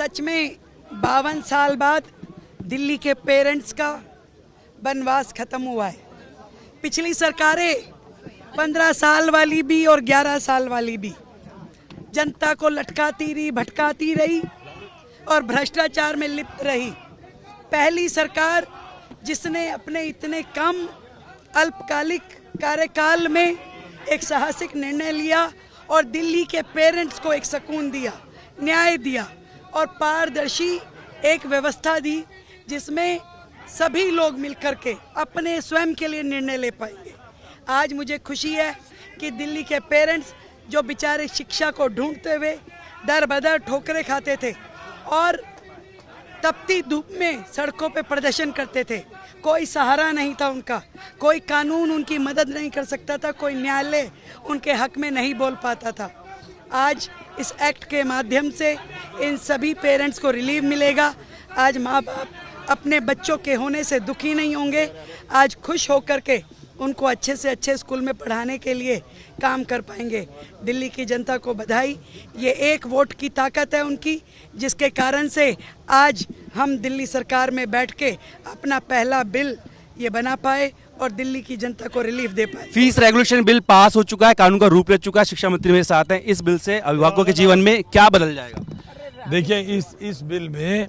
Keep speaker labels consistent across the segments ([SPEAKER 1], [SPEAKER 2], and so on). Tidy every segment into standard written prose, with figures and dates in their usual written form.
[SPEAKER 1] सच में 52 साल बाद दिल्ली के पेरेंट्स का वनवास खत्म हुआ है। पिछली सरकारें 15 साल वाली भी और 11 साल वाली भी जनता को लटकाती रही, भटकाती रही और भ्रष्टाचार में लिप्त रही। पहली सरकार जिसने अपने इतने कम अल्पकालिक कार्यकाल में एक साहसिक निर्णय लिया और दिल्ली के पेरेंट्स को एक सुकून दिया, न्याय दिया और पारदर्शी एक व्यवस्था दी जिसमें सभी लोग मिलकर के अपने स्वयं के लिए निर्णय ले पाएंगे। आज मुझे खुशी है कि दिल्ली के पेरेंट्स जो बेचारे शिक्षा को ढूंढते हुए दर बदर ठोकरें खाते थे और तपती धूप में सड़कों पे प्रदर्शन करते थे, कोई सहारा नहीं था उनका, कोई कानून उनकी मदद नहीं कर सकता था, कोई न्यायालय उनके हक में नहीं बोल पाता था। आज इस एक्ट के माध्यम से इन सभी पेरेंट्स को रिलीफ मिलेगा। आज माँ बाप अपने बच्चों के होने से दुखी नहीं होंगे, आज खुश होकर के उनको अच्छे से अच्छे स्कूल में पढ़ाने के लिए काम कर पाएंगे। दिल्ली की जनता को बधाई, ये एक वोट की ताकत है उनकी, जिसके कारण से आज हम दिल्ली सरकार में बैठ के अपना पहला बिल ये बना पाए और दिल्ली की जनता को रिलीफ दे पाए।
[SPEAKER 2] फीस रेगुलेशन बिल पास हो चुका है, कानून का रूप ले चुका है। शिक्षा मंत्री मेरे साथ हैं। इस बिल से अभिभावकों के जीवन में क्या बदल जाएगा?
[SPEAKER 3] देखिए, इस बिल में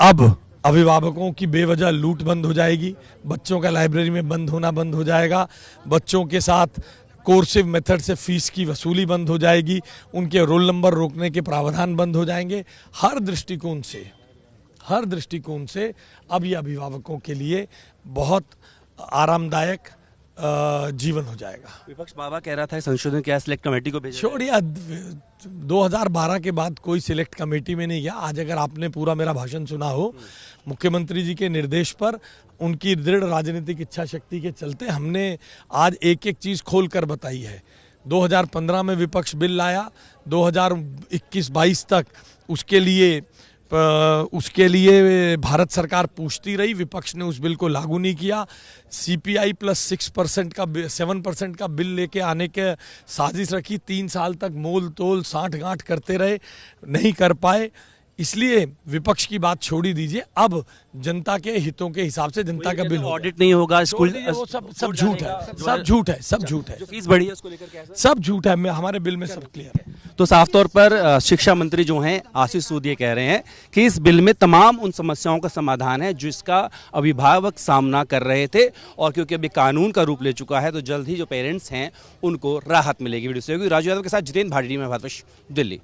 [SPEAKER 3] अब अभिभावकों की बेवजह लूट बंद हो जाएगी, बच्चों का लाइब्रेरी में बंद होना बंद हो जाएगा, बच्चों के साथ कोर्सिव मेथड से फीस की वसूली बंद हो जाएगी, उनके रोल नंबर रोकने के प्रावधान बंद हो जाएंगे। हर दृष्टिकोण से अब ये अभिभावकों के लिए बहुत आरामदायक जीवन हो जाएगा।
[SPEAKER 2] विपक्ष बाबा कह रहा था संशोधन क्या सिलेक्ट कमेटी को भेजा?
[SPEAKER 3] छोड़िए, 2012 के बाद कोई सिलेक्ट कमेटी में नहीं गया। आज अगर आपने पूरा मेरा भाषण सुना हो, मुख्यमंत्री जी के निर्देश पर उनकी दृढ़ राजनीतिक इच्छा शक्ति के चलते हमने आज एक एक चीज़ खोल कर बताई है। 2015 में विपक्ष बिल लाया, 2021-22 तक उसके लिए भारत सरकार पूछती रही, विपक्ष ने उस बिल को लागू नहीं किया। CPI प्लस 7% का बिल लेके आने के साजिश रखी, 3 साल तक मोल तोल साठ गांठ करते रहे, नहीं कर पाए। इसलिए विपक्ष की बात छोड़ी दीजिए, अब जनता के हितों के हिसाब से जनता का बिल
[SPEAKER 2] ऑडिट नहीं होगा, स्कूल
[SPEAKER 3] सब झूठ है, सब झूठ है,
[SPEAKER 2] फीस बढ़ी है उसको लेकर क्या है?
[SPEAKER 3] सब झूठ है। हमारे बिल में सब क्लियर है।
[SPEAKER 2] तो साफ तौर पर शिक्षा मंत्री जो हैं आशीष सूद ये कह रहे हैं कि इस बिल में तमाम उन समस्याओं का समाधान है जिसका अभिभावक सामना कर रहे थे, और क्योंकि अभी कानून का रूप ले चुका है तो जल्द ही जो पेरेंट्स हैं उनको राहत मिलेगी। वीडियो से राजू यादव के साथ जितेंद्र भाटी में भारतवर्ष, दिल्ली।